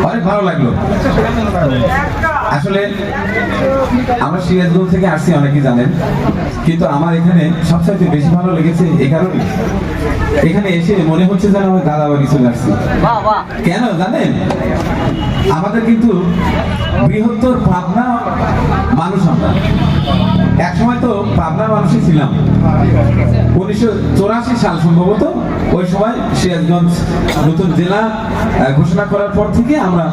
অনেক ভালো লাগলো। আসলে আমরা সিরাজগঞ্জ থেকে আসছি, অনেকেই জানেন, কিন্তু আমার এখানে সবচাইতে বেশি ভালো লেগেছে এই কারণে, এখানে এসে মনে হচ্ছে যেন আমি দাদাবাড়ি চলে আসছি। কেন জানেন? আমাদের কিন্তু বৃহত্তর পাবনা মানুষ আমরা। এক সময় তো পাবনার মানুষই ছিলাম। 1984 সাল সম্ভবত, ওই সময় সিরাজগঞ্জ নতুন জেলা ঘোষণা করার পর থেকে আমরা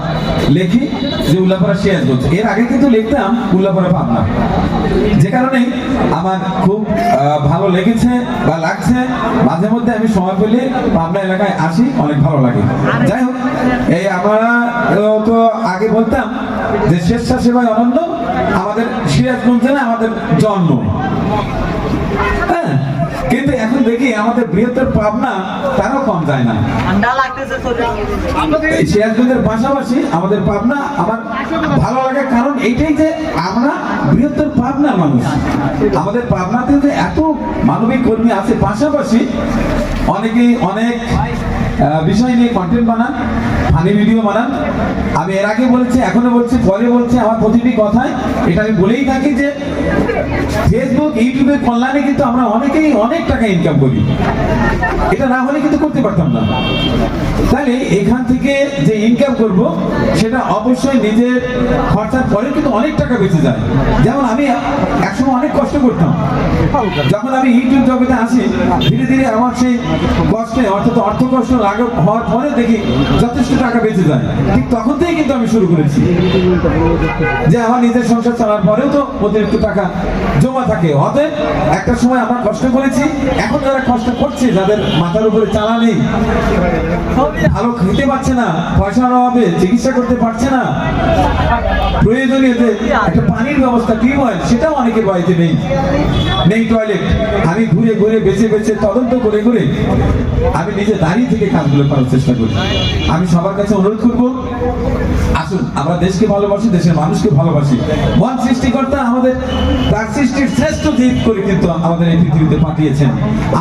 লিখি যে উল্লাপাড়া সিরাজগঞ্জ। এর আগে কিন্তু লিখতাম উল্লাপাড়া পাবনা। যে কারণে আমার খুব ভালো লেগেছে বা লাগছে। মাঝে মধ্যে আমি সময় পেলে পাবনা এলাকায় আসি, অনেক ভালো লাগে। যাই হোক, এই আমরা তো আগে বলতাম যে স্বেচ্ছাসেবায় অনন্য, আমাদের সিরাজগঞ্জ জেলা আমাদের জন্ম। হ্যাঁ, কিন্তু এখন দেখি আমাদের বৃহত্তর পাবনা তারও কম যায় না। সিরাজগঞ্জের পাশাপাশি আমাদের পাবনা আমার ভালো লাগার কারণ এইটাই যে আমরা বৃহত্তর পাবনার মানুষ। আমাদের পাবনাতে যে এত মানবিক কর্মী আছে, পাশাপাশি অনেকেই অনেক বিষয় নিয়ে কন্টেন্ট বানান, ফানি ভিডিও বানান। আমি এর আগে বলেছি, এখনো বলছি, পরে বলছি, আমার প্রতিটি কথায় এটা আমি বলেই থাকি যে ফেসবুক ইউটিউবের কল্যাণে কিন্তু আমরা অনেকেই অনেক টাকা ইনকাম করি। এটা না হলে কিন্তু করতে পারতাম না। তাহলে এখান থেকে যে ইনকাম করব সেটা অবশ্যই নিজের খরচার পরে কিন্তু অনেক টাকা বেঁচে যায়। যেমন আমি একসময় অনেক কষ্ট করতাম, যখন আমি ইউটিউব জগতে আসি ধীরে ধীরে আমার সেই কষ্টে অর্থাৎ অর্থ কষ্ট হওয়ার পরে দেখি যথেষ্ট টাকা বেঁচে যায়। ঠিক তখন থেকেই কিন্তু আমি শুরু করেছি যে আমার নিজের সংসার চালার পরেও তো অতিরিক্ত টাকা জমা থাকে। অতএব একটা সময় আমরা কষ্ট করেছি, এখন যারা কষ্ট করছে, যাদের মাথার উপরে চালা নেই, ভালো খেতে পারছে না, পয়সার অভাবে চিকিৎসা করতে পারছে না, প্রয়োজনীয় যে একটা পানির ব্যবস্থা, টিউবওয়েল, সেটাও অনেকের বাড়িতে নেই, নেই টয়লেট। আমি ঘুরে ঘুরে বেছে বেছে তদন্ত করে করে আমি নিজে দাঁড়িয়ে থেকে কাজগুলো করার চেষ্টা করি। আমি সবার কাছে অনুরোধ করব, আসুন আমরা দেশকে ভালোবাসি, দেশের মানুষকে ভালোবাসি। মহান সৃষ্টিকর্তা আমাদের তার সৃষ্টির শ্রেষ্ঠ দিক করে কিন্তু আমাদের এই পৃথিবীতে পাঠিয়েছেন।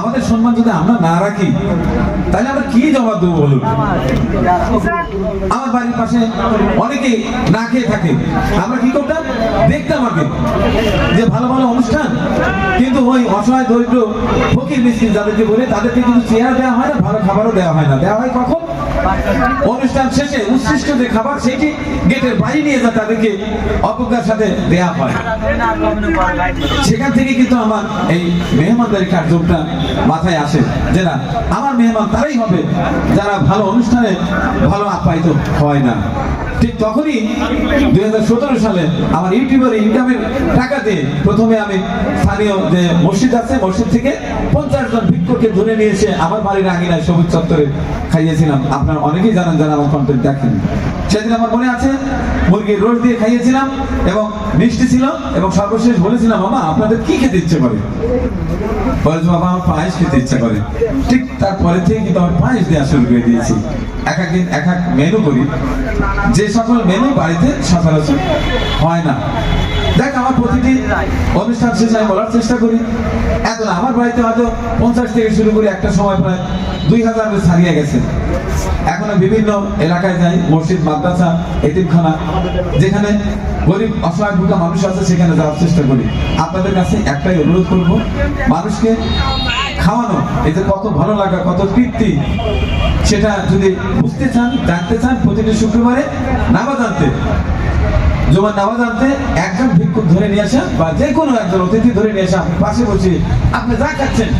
আমাদের সম্মান যদি আমরা না রাখি তাহলে আমরা কি জবাব দেবো বলুন? আমার বাড়ির পাশে অনেকে না খেয়ে থাকে, আমরা কি করতাম? দেখতাম আগে যে ভালো ভালো অনুষ্ঠান, কিন্তু ওই অসহায় দরিদ্র ফকির মিসকিন যাদেরকে বলে তাদেরকে কিন্তু চেয়ার দেওয়া হয় না, ভালো খাবারও দেওয়া হয় না। দেওয়া হয় কখন? অনুষ্ঠান শেষে উচ্ছিষ্ট যে খাবার সেটি গেটের বাইরে নিয়ে যা তাদেরকে অবজ্ঞার সাথে দেয়া হয়। সেখান থেকে কিন্তু আমার এই মেহমানদারি কার্যক্রমটা মাথায় আসে যে না, আমার মেহমান তারাই হবে যারা ভালো অনুষ্ঠানে ভালো আপ্যায়িত হয় না। ঠিক তখনই 2017 সালে আমার ইউটিউবের ইনকামের টাকা দিয়ে প্রথমে আমি স্থানীয় যে মসজিদ আছে, মসজিদ থেকে 50 জন ভিক্ষুককে ধরে নিয়ে এসে আমার বাড়ির আঙিনায় সবুজ চত্বরে খাইয়েছিলাম। আপনারা অনেকেই জানেন যারা আমার কন্টেন্ট দেখেন। সেদিন আমার মনে আছে মুরগির রোস্ট দিয়ে খাইয়েছিলাম এবং মিষ্টি ছিল, এবং সর্বশেষ বলেছিলাম, মামা আপনাদের কি খেতে ইচ্ছে করে? বলেছে, বাবা আমার পায়েস খেতে ইচ্ছা করে। ঠিক তারপরে থেকে কিন্তু আমার পায়েস দেওয়া শুরু করে দিয়েছি। এক একদিন এক এক মেনু করি, যে সকল মেনু বাড়িতে সচরাচর হয় না। দেখ, আমার প্রতিটি অনুষ্ঠান শেষে আমি বলার চেষ্টা করি, এত না, আমার বাড়িতে হয়তো 50 থেকে শুরু করে একটা সময় প্রায় 2000 ছাড়িয়ে গেছে। এখনো বিভিন্ন এলাকায় যাই, মসজিদ, মাদ্রাসা, এতিমখানা, যেখানে গরিব অসহায় ভুকা মানুষ আছে সেখানে যাওয়ার চেষ্টা করি। আপনাদের কাছে একটাই অনুরোধ করব, মানুষকে খাওয়ানো এই যে কত ভালো লাগা, কত তৃপ্তি, সেটা যদি বুঝতে চান, জানতে চান, প্রতিটি শুক্রবারে নামাজ আনতে, জুমার নামাজ আনতে একজন ভিক্ষুক ধরে নিয়ে আসা বা যে কোনো একজন অতিথি ধরে নিয়ে আসা, পাশে বসে আপনি যা খাচ্ছেন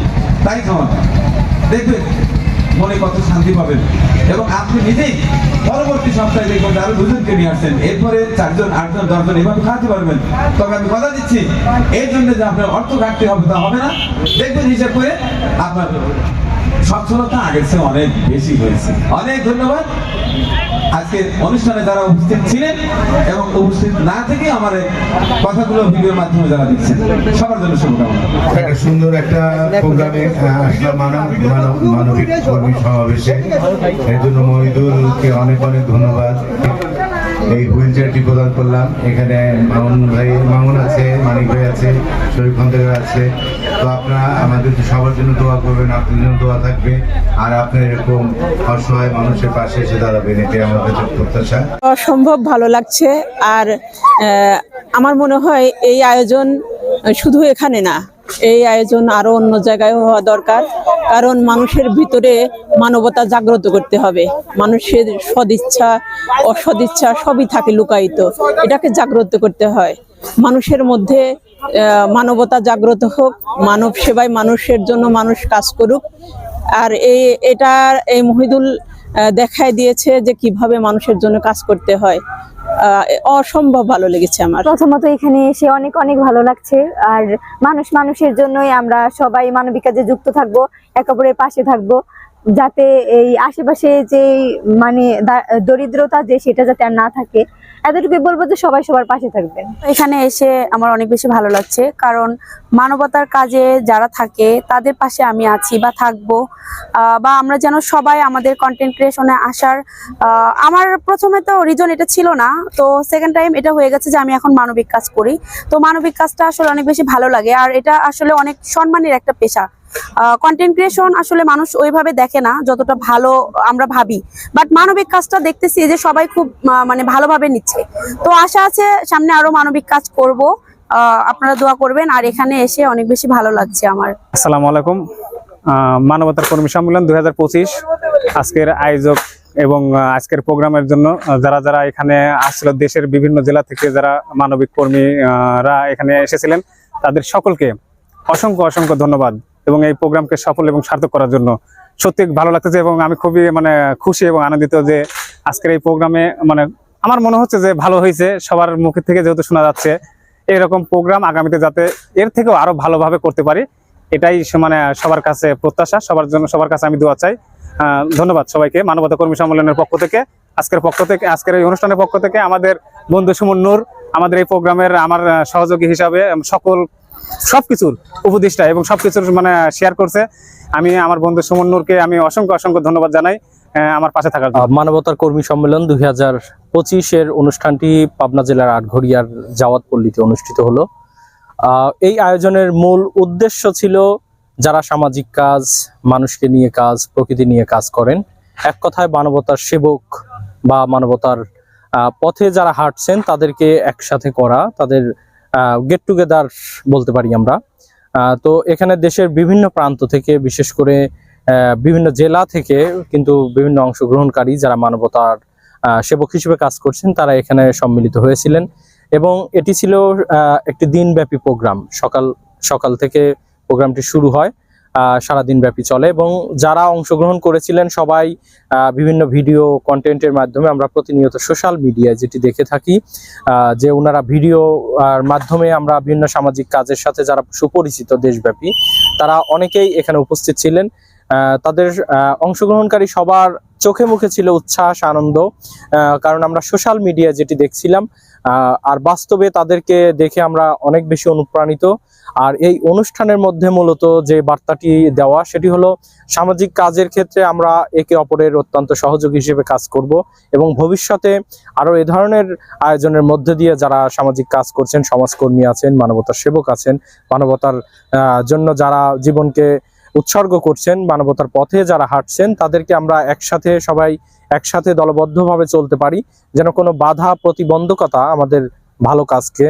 তাই খাওয়ান, দেখবেন মনে কত শান্তি পাবেন। এবং আপনি নিজেই পরবর্তী সপ্তাহে দেখবেন আরো 2 জনকে নিয়ে আসছেন, এরপরে 4 জন, 8 জন, 10 জন এভাবে খাওয়াতে পারবেন। তবে আমি কথা দিচ্ছি, এই জন্য যে আপনার অর্থ ঘাটতি হবে তা হবে না। দেখবেন হিসাব করে আপনার সচ্ছলতা আগের চেয়ে অনেক বেশি হয়েছে। অনেক ধন্যবাদ। আজকে অনুষ্ঠানে যারা উপস্থিত ছিলেন এবং উপস্থিত না থেকে আমার কথাগুলো ভিডিওর মাধ্যমে যারা দেখছেন, সবার জন্য শুভকামনা। একটা সুন্দর একটা প্রোগ্রামে আসলাম, মানবিক কর্মী সমাবেশে। এর জন্য মহিদুলকে অনেক অনেক ধন্যবাদ। এই হুইল চেয়ারটি প্রদান করলাম। এখানে মামুন আছে, মানিক ভাই আছে, শরীফ খন্দকার আছে। তো আপনারা আমাদের সবার জন্য দোয়া করবেন, আপনাদের জন্য দোয়া থাকবে, আর আপনার এরকম অসহায় মানুষের পাশে এসে দাঁড়াবেন, এটাই আমাদের প্রত্যাশা। অসম্ভব ভালো লাগছে। আর আমার মনে হয় এই আয়োজন শুধু এখানে না, এই আয়োজন আরো অন্য জায়গায় হওয়া দরকার। কারণ মানুষের ভিতরে মানবতা জাগ্রত করতে হবে। মানুষের সদিচ্ছা অসদিচ্ছা সবই থাকে লুকায়িত, এটাকে জাগ্রত করতে হয়। মানুষের মধ্যে মানবতা জাগ্রত হোক, মানব সেবায় মানুষের জন্য মানুষ কাজ করুক। আর এই মহিদুল দেখায় দিয়েছে যে কিভাবে মানুষের জন্য কাজ করতে হয়। অসম্ভব ভালো লেগেছে আমার। প্রথমত এখানে এসে অনেক অনেক ভালো লাগছে। আর মানুষের জন্যই আমরা সবাই মানবিক কাজে যুক্ত থাকবো, একে অপরের পাশে থাকবো, যাতে এই আশেপাশে যে মানে দরিদ্রতা যে সেটা যাতে আর না থাকে। এতটুকুই বলবো যে সবাই সবার পাশে থাকবেন। এখানে এসে আমার অনেক বেশি ভালো লাগছে, কারণ মানবতার কাজে যারা থাকে তাদের পাশে আমি আছি বা থাকবো। বা আমরা যেন সবাই আমাদের কন্টেন্ট ক্রিয়েশনে আসার আমার প্রথমে তো রিজন এটা ছিল না, তো সেকেন্ড টাইম এটা হয়ে গেছে যে আমি এখন মানবিক কাজ করি। তো মানবিক কাজটা আসলে অনেক বেশি ভালো লাগে, আর এটা আসলে অনেক সম্মানের একটা পেশা। কন্টেন্ট ক্রিয়েশন আসলে মানুষ ওইভাবে দেখে না যতটা ভালো আমরা ভাবি, বাট মানবিক কাজটা দেখতেছি যে সবাই খুব মানে ভালোভাবে নিচ্ছে। তো আশা আছে সামনে আরো মানবিক কাজ করব, আপনারা দোয়া করবেন। আর এখানে এসে অনেক বেশি ভালো লাগছে আমার। আসসালামু আলাইকুম। মানবতার কর্মী সম্মেলন 2025 আজকের আয়োজক এবং আজকের প্রোগ্রামের জন্য যারা যারা এখানে আসছিল, দেশের বিভিন্ন জেলা থেকে যারা মানবিক কর্মীরা এখানে এসেছিলেন, তাদের সকলকে অসংখ্য অসংখ্য ধন্যবাদ এবং এই প্রোগ্রামকে সফল এবং সার্থক করার জন্য। সত্যি ভালো লাগতেছে এবং আমি খুবই খুশি এবং আনন্দিত যে আজকের এই প্রোগ্রামে আমার মনে হচ্ছে যে ভালো হয়েছে। সবার মুখের থেকে যেহেতু শোনা যাচ্ছে, এরকম প্রোগ্রাম আগামীতে যাতে এর থেকেও আরো ভালোভাবে করতে পারি, এটাই সবার কাছে প্রত্যাশা। সবার কাছে আমি দোয়া চাই। ধন্যবাদ সবাইকে। মানবতা কর্মী সম্মেলনের পক্ষ থেকে, আজকের এই অনুষ্ঠানের পক্ষ থেকে আমাদের বন্ধু সুমন নূর, আমাদের এই প্রোগ্রামের আমার সহযোগী হিসাবে সবকিছুর উপদেষ্টা এবং সবকিছুর শেয়ার করছে। আমি আমার বন্ধু সুমন নূরকে আমি অসংখ্য অসংখ্য ধন্যবাদ জানাই আমার পাশে থাকার জন্য। মানবতার কর্মী সম্মেলন 2025 অনুষ্ঠানটি পাবনা জেলার আটঘরিয়ার জাওয়াতপল্লীতে অনুষ্ঠিত হলো। এই আয়োজনের মূল উদ্দেশ্য ছিল যারা সামাজিক কাজ, মানুষকে নিয়ে কাজ, প্রকৃতি নিয়ে কাজ করেন, এক কথায় মানবতার সেবক বা মানবতার পথে যারা হাঁটছেন তাদেরকে একসাথে করা, তাদের গেট টুগেদার বলতে পারি আমরা। তো এখানে দেশের বিভিন্ন প্রান্ত থেকে, বিশেষ করে বিভিন্ন জেলা থেকে কিন্তু বিভিন্ন অংশগ্রহণকারী যারা মানবতার সেবক হিসেবে কাজ করছেন তারা এখানে সম্মিলিত হয়েছিলেন। এবং এটি ছিল একটি দিনব্যাপী প্রোগ্রাম। সকাল থেকে প্রোগ্রামটি শুরু হয়, সারাদিন ব্যাপী চলে এবং যারা অংশগ্রহণ করেছিলেন সবাই বিভিন্ন ভিডিও কন্টেন্টের মাধ্যমে, আমরা প্রতিনিয়ত সোশ্যাল মিডিয়ায় যেটি দেখে থাকি যে ওনারা ভিডিও মাধ্যমে আমরা বিভিন্ন সামাজিক কাজের সাথে যারা সুপরিচিত দেশব্যাপী, তারা অনেকেই এখানে উপস্থিত ছিলেন। তাদের অংশগ্রহণকারী সবার চোখে মুখে ছিল উচ্ছ্বাস, আনন্দ, কারণ আমরা সোশ্যাল মিডিয়া যেটি দেখছিলাম আর বাস্তবে তাদেরকে দেখে আমরা অনেক বেশি অনুপ্রাণিত। আর এই অনুষ্ঠানের মধ্যে মূলত যে বার্তাটি দেওয়া সেটি হলো সামাজিক কাজের ক্ষেত্রে আমরা একে অপরের অত্যন্ত সহযোগী হিসেবে কাজ করব এবং ভবিষ্যতে আরো এ ধরনের আয়োজনের মধ্যে দিয়ে যারা সামাজিক কাজ করছেন, সমাজকর্মী আছেন, মানবতার সেবক আছেন, মানবতার জন্য যারা জীবনকে উৎসর্গ করছেন, মানবতার পথে যারা হাঁটছেন, তাদেরকে আমরা সবাই একসাথে দলবদ্ধভাবে চলতে পারি, যেন কোনো বাধা প্রতিবন্ধকতা আমাদের ভালো কাজকে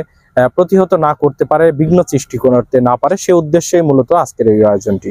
প্রতিহত না করতে পারে, বিঘ্ন সৃষ্টি করতে না পারে। সে উদ্দেশ্যে মূলত আজকের এই আয়োজনটি।